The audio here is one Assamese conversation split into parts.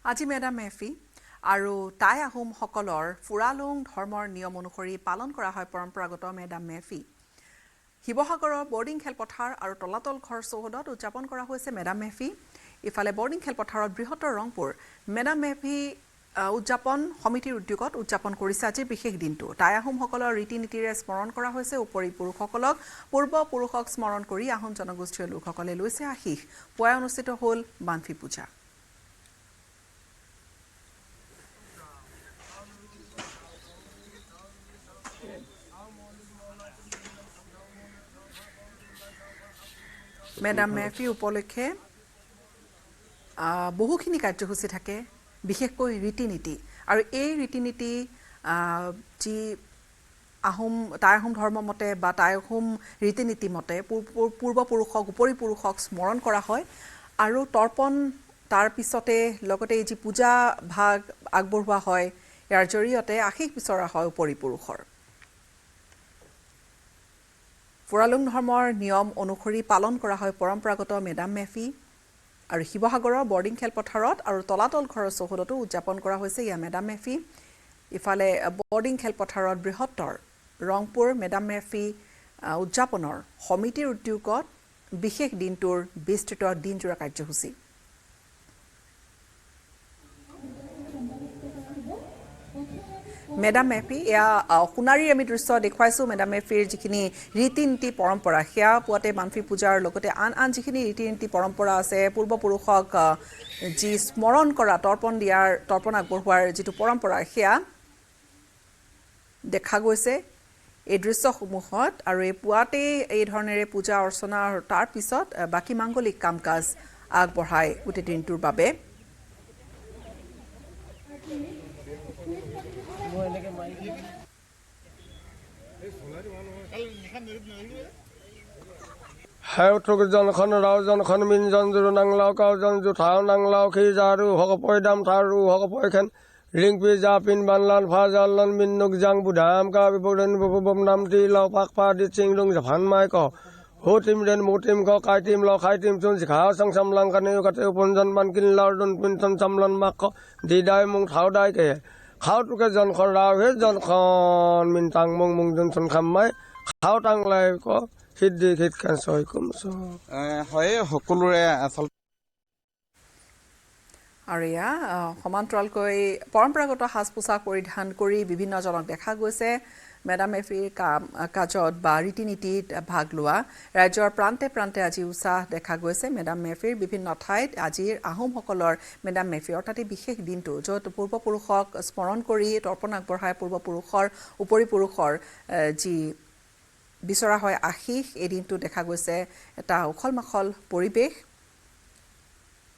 আজি মেডাম মেফি আৰু টাই আহোম সকলৰ ফুৰালুং ধৰ্মৰ নিয়ম অনুসৰি পালন কৰা হয় পৰম্পৰাগত মেডাম মেফি শিৱসাগৰৰ বৰ্ডিং খেলপথাৰ আৰু তলাতল ঘৰ চৌহদত উদযাপন কৰা হৈছে মেডাম মেফি ইফালে বৰ্ডিং খেলপথাৰত বৃহত্তৰ ৰংপুৰ মেডাম মেফি উদযাপন সমিতিৰ উদ্যোগত উদযাপন কৰিছে আজিৰ বিশেষ দিনটো টাই আহোমসকলৰ ৰীতি নীতিৰে স্মৰণ কৰা হৈছে উপৰি পুৰুষসকলক পূৰ্বপুৰুষক স্মৰণ কৰি আহোম জনগোষ্ঠীয় লোকসকলে লৈছে আশীষ পুৱাই অনুষ্ঠিত হ'ল বানফি পূজা মেডাম মেফি উপলক্ষে বহুখিনি কাৰ্যসূচী থাকে বিশেষকৈ ৰীতি নীতি আৰু এই ৰীতি নীতি যি টাই আহোম ধৰ্ম মতে বা টাই আহোম ৰীতি নীতি মতে পূৰ্বপুৰুষক উপৰি পুৰুষক স্মৰণ কৰা হয় আৰু তৰ্পণ তাৰ পিছতে লগতে এই যি পূজা ভাগ আগবঢ়োৱা হয় ইয়াৰ জৰিয়তে আশীষ বিচৰা হয় উপৰি পুৰুষৰ ফুৰালুং ধৰ্মৰ নিয়ম অনুসৰি পালন কৰা হয় পৰম্পৰাগত মেডাম মেফি আৰু শিৱসাগৰৰ বৰ্ডিং খেলপথাৰত আৰু তলাতল ঘৰৰ চৌহদতো উদযাপন কৰা হৈছে ইয়া মেডাম মেফি ইফালে বৰ্ডিং খেলপথাৰত বৃহত্তৰ ৰংপুৰ মেডাম মেফি উদযাপনৰ সমিতিৰ উদ্যোগত বিশেষ দিনটোৰ বিস্তৃত দিনজোৰা কাৰ্যসূচী মেডাম মেফি এয়া সোণাৰীৰ আমি দৃশ্য দেখুৱাইছোঁ মেডাম মেফিৰ যিখিনি ৰীতি নীতি পৰম্পৰা সেয়া পুৱাতে বানফি পূজাৰ লগতে আন যিখিনি ৰীতি নীতি পৰম্পৰা আছে পূৰ্বপুৰুষক যি স্মৰণ কৰা তৰ্পণ আগবঢ়োৱাৰ যিটো পৰম্পৰা সেয়া দেখা গৈছে এই দৃশ্যসমূহত আৰু এই পুৱাতেই এই ধৰণেৰে পূজা অৰ্চনা তাৰ পিছত বাকী মাংগলিক কাম কাজ আগবঢ়ায় গোটেই দিনটোৰ বাবে How to John Conrad, John Conmin, John Nanglau, John Jutau, Nanglau, Kizaru, Hokopoidam, Taru, Hokopoikan, Link with Japin, Banlan, Fazalan, Minuk, Jang Budam, Kabibudan, Bubum, Lau, Pakpa, Ditching, Japan, Michael, Hotim, then Mutim, Kokaitim, Lokaitim, Tunzika, Sang Lankan, Punjan, Bankin, Lardun, Pinton, Samlan, Mako, Didai, how die. How to get John Conrad, John Con, Mintang, Mung, Johnson, Kamai, how Tang Live, hit can so come so. সকলোৰে আচলতে আৰু এয়া সমান্তৰালকৈ পৰম্পৰাগত সাজ পোছাক পৰিধান কৰি বিভিন্ন জনক দেখা গৈছে মেডাম মেফিৰ কাজত বা ৰীতি নীতিত ভাগ লোৱা ৰাজ্যৰ প্ৰান্তে প্ৰান্তে আজি উৎসাহ দেখা গৈছে মেডাম মেফিৰ বিভিন্ন ঠাইত আজিৰ আহোমসকলৰ মেডাম মেফি অৰ্থাৎ বিশেষ দিনটো য'ত পূৰ্বপুৰুষক স্মৰণ কৰি তৰ্পণ আগবঢ়াই পূৰ্বপুৰুষৰ উপৰি পুৰুষৰ যি বিচৰা হয় আশীষ এই দিনটো দেখা গৈছে এটা উখল মাখল পৰিৱেশ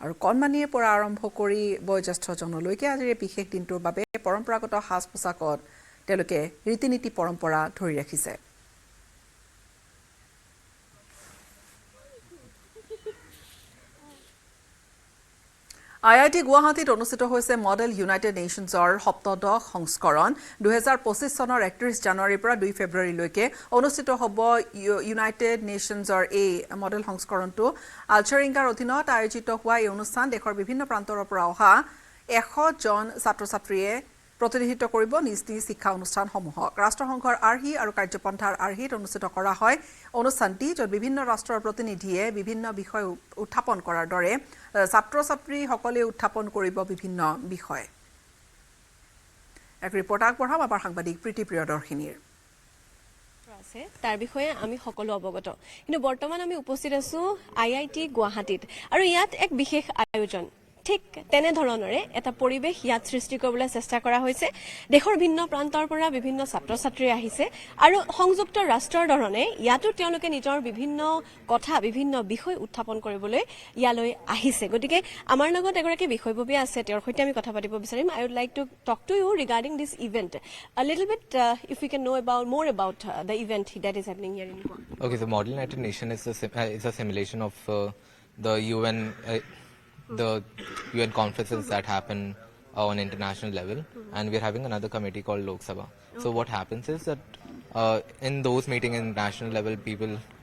আৰু কণমানিৰ পৰা আৰম্ভ কৰি বয়োজ্যেষ্ঠজনলৈকে আজিৰ এই বিশেষ দিনটোৰ বাবে পৰম্পৰাগত সাজ পোছাকত তেওঁলোকে ৰীতি নীতি পৰম্পৰা ধৰি ৰাখিছে IIT গুৱাহাটীত অনুষ্ঠিত হৈছে মডেল ইউনাইটেড নেশ্যনছৰ সপ্তদশ সংস্কৰণ 2025 চনৰ 31 জানুৱাৰীৰ পৰা 2 ফেব্ৰুৱাৰীলৈকে অনুষ্ঠিত হ'ব ইউনাইটেড নেশ্যনছৰ এই মডেল সংস্কৰণটো আলচাৰিংগাৰ অধীনত আয়োজিত হোৱা এই অনুষ্ঠান দেশৰ বিভিন্ন প্ৰান্তৰ পৰা অহা 100 জন ছাত্ৰ-ছাত্ৰীয়ে প্ৰতিনিধিত্ব কৰিব নিজ নিজ শিক্ষা অনুষ্ঠানসমূহক ৰাষ্ট্ৰসংঘৰ আৰ্হি আৰু কাৰ্যপন্থাৰ আৰ্হিত অনুষ্ঠিত কৰা হয় অনুষ্ঠানটি য'ত বিভিন্ন ৰাষ্ট্ৰৰ প্ৰতিনিধিয়ে বিভিন্ন বিষয় উত্থাপন কৰাৰ দৰে ছাত্ৰ-ছাত্ৰীসকলে উত্থাপন কৰিব বিভিন্ন বিষয় এক ৰিপৰ্ট আগবঢ়াম আমাৰ সাংবাদিক প্ৰীতি প্ৰিয়দৰ্শিনীৰ আছে তাৰ বিষয়ে আমি সকলো অৱগত কিন্তু বৰ্তমান আমি উপস্থিত আছো IIT গুৱাহাটীত আৰু ইয়াত এক বিশেষ আয়োজন ঠিক তেনে ধৰণৰে এটা পৰিৱেশ ইয়াত সৃষ্টি কৰিবলৈ চেষ্টা কৰা হৈছে দেশৰ ভিন্ন প্ৰান্তৰ পৰা বিভিন্ন ছাত্ৰ-ছাত্ৰী আহিছে আৰু সংযুক্ত ৰাষ্ট্ৰৰ ধৰণে ইয়াতো তেওঁলোকে নিজৰ বিভিন্ন কথা বিভিন্ন বিষয় উত্থাপন কৰিবলৈ ইয়ালৈ আহিছে গতিকে আমাৰ লগত এগৰাকী বিষয়ববীয়া আছে তেওঁৰ সৈতে আমি কথা পাতিব বিচাৰিম I would like to talk to you regarding this event a little bit if we can know more about the event that is happening here in Guwahati. Okay, the Model United Nation is a simulation of the UN conferences that happen on international level, and we're having another committee called Lok Sabha. Okay. So what happens is that in those meetings in national level,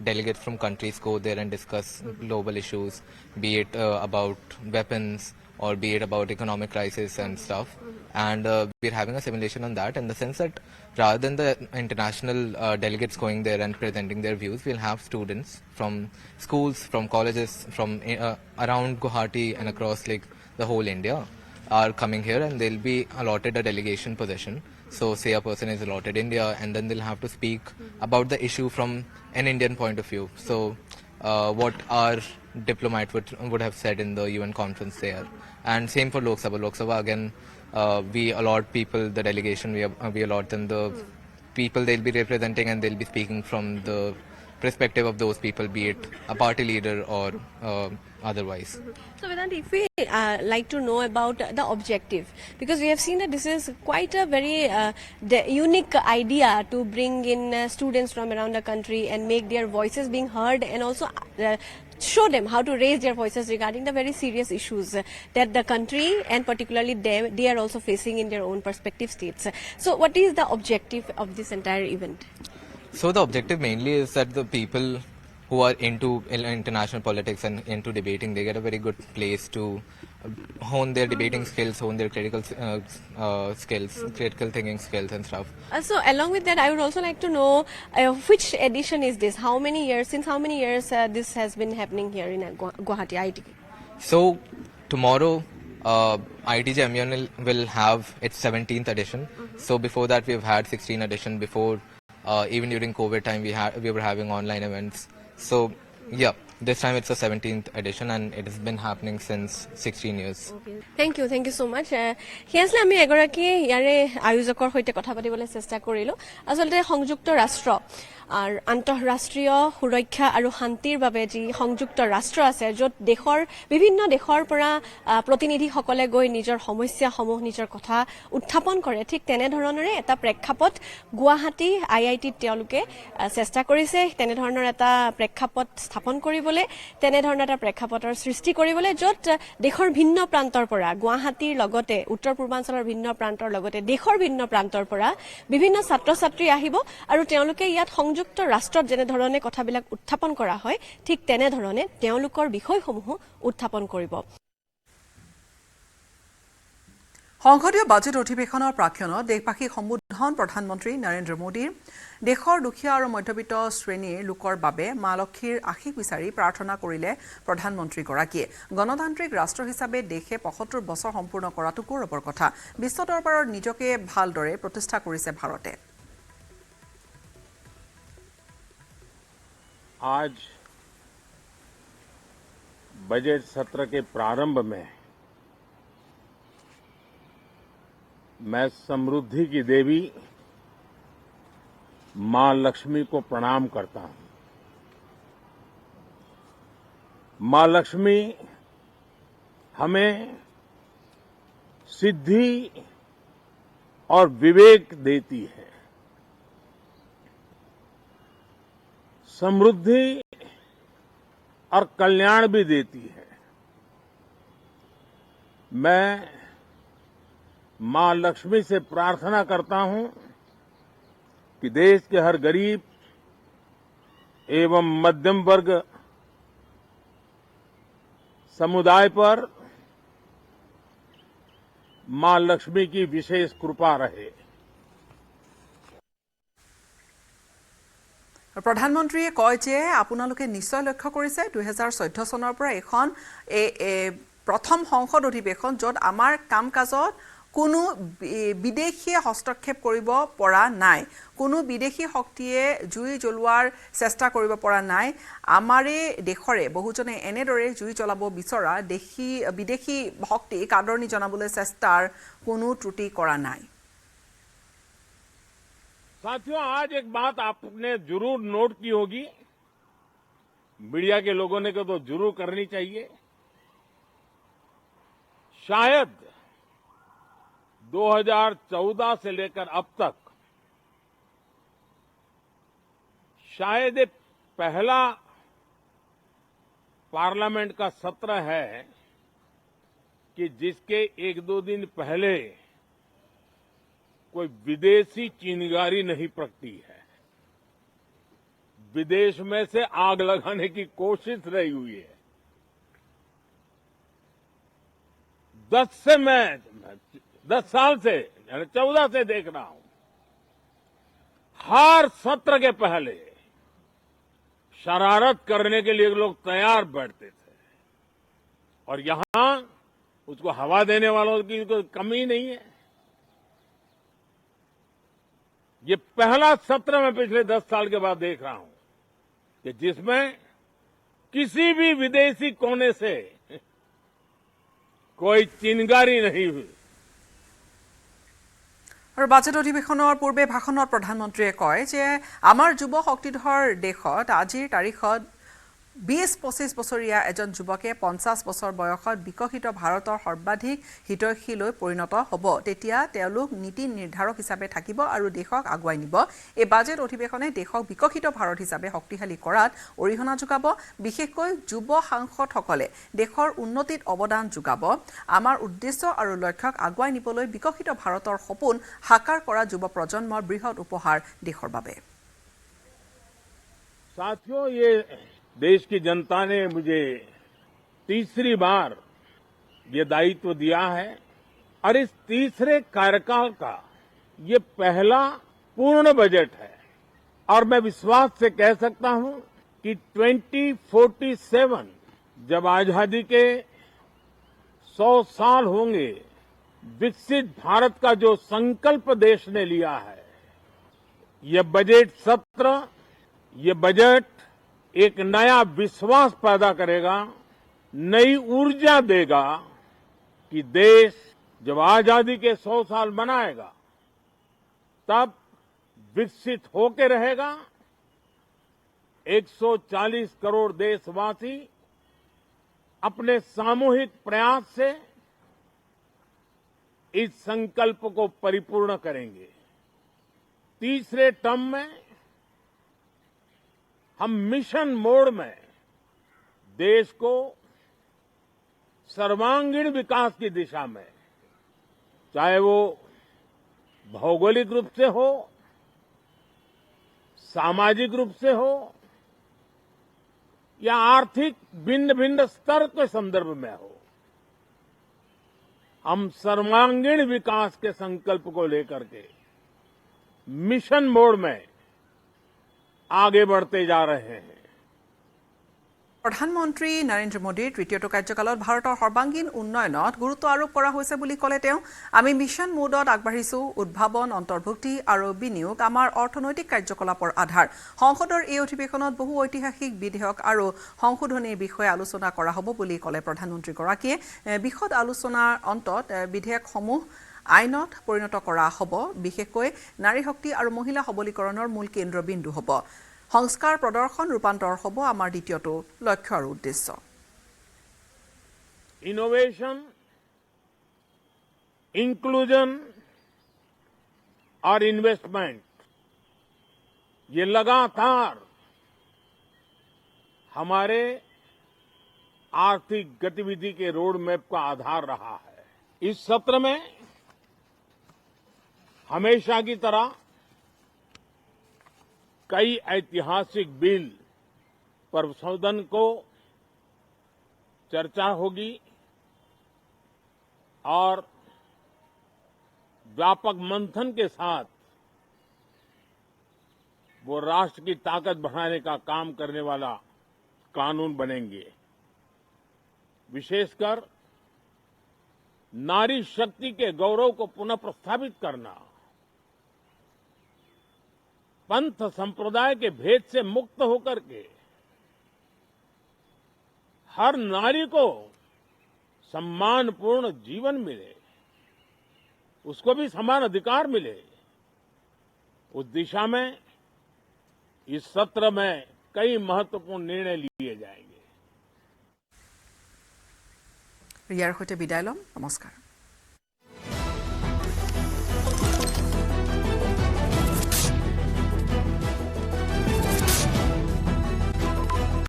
delegates from countries go there and discuss global issues, be it about weapons or be it about economic crisis and stuff. And we're having a simulation on that in the sense that rather than the international delegates going there and presenting their views, we'll have students from schools, from colleges, from around Guwahati and across like the whole India are coming here, and they'll be allotted a delegation position. So say a person is allotted India, and then they'll have to speak about the issue from an Indian point of view. So what our diplomat would have said in the UN conference there. And same for Lok Sabha. Lok Sabha again, we allot people the delegation, we allot them the people they'll be representing, and they'll be speaking from the perspective of those people, be it a party leader or otherwise. So Vedant, if we like to know about the objective, because we have seen that this is quite a very unique idea to bring in students from around the country and make their voices being heard, and also show them how to raise their voices regarding the very serious issues that the country and particularly they are also facing in their own perspective states. So what is the objective of this entire event? So the objective mainly is that the people who are into international politics and into debating, they get a very good place to hone their debating skills, hone their critical skills, critical thinking skills and stuff. So along with that, I would also like to know which edition is this? How many years? Since how many years this has been happening here in Guwahati IIT? So tomorrow, IITJMUN will have its 17th edition. So before that, we've had 16 edition. Before, even during COVID time, we were having online events. So yeah, this time it's the 17th edition, and it has been happening since 16 years. Okay. Thank you so much. Here's আমি এগৰাকী ইয়াৰে আয়োজকৰ সৈতে কথা পাতিবলৈ চেষ্টা কৰিলো। আসলতে সংযুক্ত ৰাষ্ট্ৰ আৰ আন্তঃৰাষ্ট্ৰীয় সুৰক্ষা আৰু শান্তিৰ বাবে যি সংযুক্ত ৰাষ্ট্ৰ আছে, য'ত দেশৰ বিভিন্ন দেশৰ পৰা প্ৰতিনিধিসকলে গৈ নিজৰ সমস্যাসমূহ নিজৰ কথা উত্থাপন কৰে, ঠিক তেনেধৰণৰে এটা প্ৰেক্ষাপট গুৱাহাটী IITত তেওঁলোকে চেষ্টা কৰিছে। তেনেধৰণৰ এটা প্ৰেক্ষাপট স্থাপন কৰিবলৈ, তেনেধৰণৰ এটা প্ৰেক্ষাপটৰ সৃষ্টি কৰিবলৈ, য'ত দেশৰ ভিন্ন প্ৰান্তৰ পৰা গুৱাহাটীৰ লগতে উত্তৰ পূৰ্বাঞ্চলৰ ভিন্ন প্ৰান্তৰ লগতে দেশৰ ভিন্ন প্ৰান্তৰ পৰা বিভিন্ন ছাত্ৰ ছাত্ৰী আহিব আৰু তেওঁলোকে ইয়াত সংযুক্ত ৰাষ্ট্ৰত যেনেধৰণে কথাবিলাক উত্থাপন কৰা হয়, ঠিক তেনেধৰণে তেওঁলোকৰ বিষয়সমূহ উত্থাপন কৰিব। সংসদীয় বাজেট অধিৱেশনৰ প্ৰাক্ষণত দেশবাসীক সম্বোধন প্ৰধানমন্ত্ৰী নৰেন্দ্ৰ মোদীৰ দেশৰ দুখীয়া আৰু মধ্যবিত্ত শ্ৰেণীৰ লোকৰ বাবে মা লক্ষ্মীৰ আশীষ বিচাৰি প্ৰাৰ্থনা কৰিলে প্ৰধানমন্ত্ৰীগৰাকীয়ে। গণতান্ত্ৰিক ৰাষ্ট্ৰ হিচাপে দেশে ৭৫ বছৰ সম্পূৰ্ণ কৰাটো গৌৰৱৰ কথা। বিশ্ব দৰবাৰত নিজকে ভালদৰে প্ৰতিষ্ঠা কৰিছে ভাৰতে। आज बजट सत्र के प्रारंभ में मैं समृद्धि की देवी मां लक्ष्मी को प्रणाम करता हूं। मां लक्ष्मी हमें सिद्धि और विवेक देती है, समृद्धि और कल्याण भी देती है। मैं मां लक्ष्मी से प्रार्थना करता हूं कि देश के हर गरीब एवं मध्यम वर्ग समुदाय पर मां लक्ष्मी की विशेष कृपा रहे। প্ৰধানমন্ত্ৰীয়ে কয় যে আপোনালোকে নিশ্চয় লক্ষ্য কৰিছে 2014 চনৰ পৰা এখন প্ৰথম সংসদ অধিৱেশন, য'ত আমাৰ কাম কাজত কোনো বিদেশী হস্তক্ষেপ কৰিব পৰা নাই, কোনো বিদেশী শক্তিয়ে জুই জ্বলোৱাৰ চেষ্টা কৰিব পৰা নাই। আমাৰে দেশৰে বহুজনে এনেদৰে জুই জ্বলাব বিচৰা বিদেশী শক্তিক আদৰণি জনাবলৈ চেষ্টাৰ কোনো ত্ৰুটি কৰা নাই। साथियों, आज एक बात आपने जरूर नोट की होगी, मीडिया के लोगों ने तो जरूर करनी चाहिए। शायद 2014 से लेकर अब तक शायद ये पहला पार्लियामेंट का सत्र है कि जिसके 1-2 दिन पहले कोई विदेशी चिंगारी नहीं प्रगटी है। विदेश में से आग लगाने की कोशिश रही हुई है। 10 साल से 14 से देख रहा हूं, हर सत्र के पहले शरारत करने के लिए लोग तैयार बैठते थे और यहां उसको हवा देने वालों की कोई कमी नहीं है। ये पहला सत्र मैं पिछले 10 साल के बाद देख रहा हूं कि जिसमें किसी भी विदेशी कोने से कोई चिंगारी नहीं हुई। আৰু বাজেট অধিৱেশনৰ পূৰ্বে ভাষণত প্ৰধানমন্ত্ৰীয়ে কয় যে আমাৰ যুৱ শক্তিধৰ দেশত আজিৰ তাৰিখত 20-25 বছৰীয়া এজন যুৱকে 50 বছৰ বয়সত বিকশিত ভাৰতৰ সৰ্বাধিক হিতৈষীলৈ পৰিণত হ'ব। তেতিয়া তেওঁলোক নীতি নিৰ্ধাৰক হিচাপে থাকিব আৰু দেশক আগুৱাই নিব। এই বাজেট অধিৱেশনে দেশক বিকশিত ভাৰত হিচাপে শক্তিশালী কৰাত অৰিহণা যোগাব। বিশেষকৈ যুৱ সাংসদসকলে দেশৰ উন্নতিত অৱদান যোগাব। আমাৰ উদ্দেশ্য আৰু লক্ষ্যক আগুৱাই নিবলৈ বিকশিত ভাৰতৰ সপোন সাকাৰ কৰা যুৱ প্ৰজন্মৰ বৃহৎ উপহাৰ দেশৰ বাবে। साथियों, ये देश की जनता ने मुझे तीसरी बार ये दायित्व दिया है और इस तीसरे कार्यकाल का ये पहला पूर्ण बजट है और मैं विश्वास से कह सकता हूं कि 2047 जब आजादी के 100 साल होंगे, विकसित भारत का जो संकल्प देश ने लिया है, ये बजट सत्र, ये बजट एक नया विश्वास पैदा करेगा, नई ऊर्जा देगा कि देश जब आजादी के 100 साल मनाएगा तब विकसित होकर रहेगा। 140 करोड़ देशवासी अपने सामूहिक प्रयास से इस संकल्प को परिपूर्ण करेंगे। तीसरे टर्म में हम मिशन मोड में देश को सर्वांगीण विकास की दिशा में, चाहे वो भौगोलिक रूप से हो, सामाजिक रूप से हो या आर्थिक भिन्न भिन्न स्तर के संदर्भ में हो, हम सर्वांगीण विकास के संकल्प को लेकर के मिशन मोड में आगे बढ़ते जा रहे हैं। প্ৰধানমন্ত্ৰী নৰেন্দ্ৰ মোদীৰ তৃতীয়টো কাৰ্যকালত ভাৰতৰ সৰ্বাংগীন উন্নয়নত গুৰুত্ব আৰোপ কৰা হৈছে বুলি ক'লে তেওঁ। আমি মিছন মোডত আগবাঢ়িছো। উদ্ভাৱন, অন্তৰ্ভুক্তি আৰু বিনিয়োগ আমাৰ অৰ্থনৈতিক কাৰ্যকলাপৰ আধাৰ। সংসদৰ এই অধিৱেশনত বহু ঐতিহাসিক বিধেয়ক আৰু সংশোধনীৰ বিষয়ে আলোচনা কৰা হ'ব বুলি ক'লে প্ৰধানমন্ত্ৰীগৰাকীয়ে। বিশদ আলোচনাৰ অন্তত বিধেয়কসমূহ আইনত পৰিণত কৰা হ'ব। বিশেষকৈ নাৰী শক্তি আৰু মহিলা সবলীকৰণৰ মূল কেন্দ্ৰবিন্দু হ'ব। সংস্কাৰ প্ৰদৰ্শন ৰূপান্তৰ হ'ব আমাৰ দ্বিতীয়টো লক্ষ্য আৰু উদ্দেশ্য। इनोवेशन, इंक्लूजन और इन्वेस्टमेंट, ये लगातार हमारे आर्थिक गतिविधि के रोड मैप का आधार रहा है। इस सत्र में हमेशा की तरह कई ऐतिहासिक बिल पर सदन को चर्चा होगी और व्यापक मंथन के साथ वो राष्ट्र की ताकत बढ़ाने का काम करने वाला कानून बनेंगे। विशेषकर नारी शक्ति के गौरव को पुनः प्रस्थापित करना, पंथ संप्रदाय के भेद से मुक्त होकर के हर नारी को सम्मानपूर्ण जीवन मिले, उसको भी समान अधिकार मिले, उस दिशा में इस सत्र में कई महत्वपूर्ण निर्णय लिए जाएंगे। ইয়াৰ সৈতে বিদায় লম। নমস্কাৰ।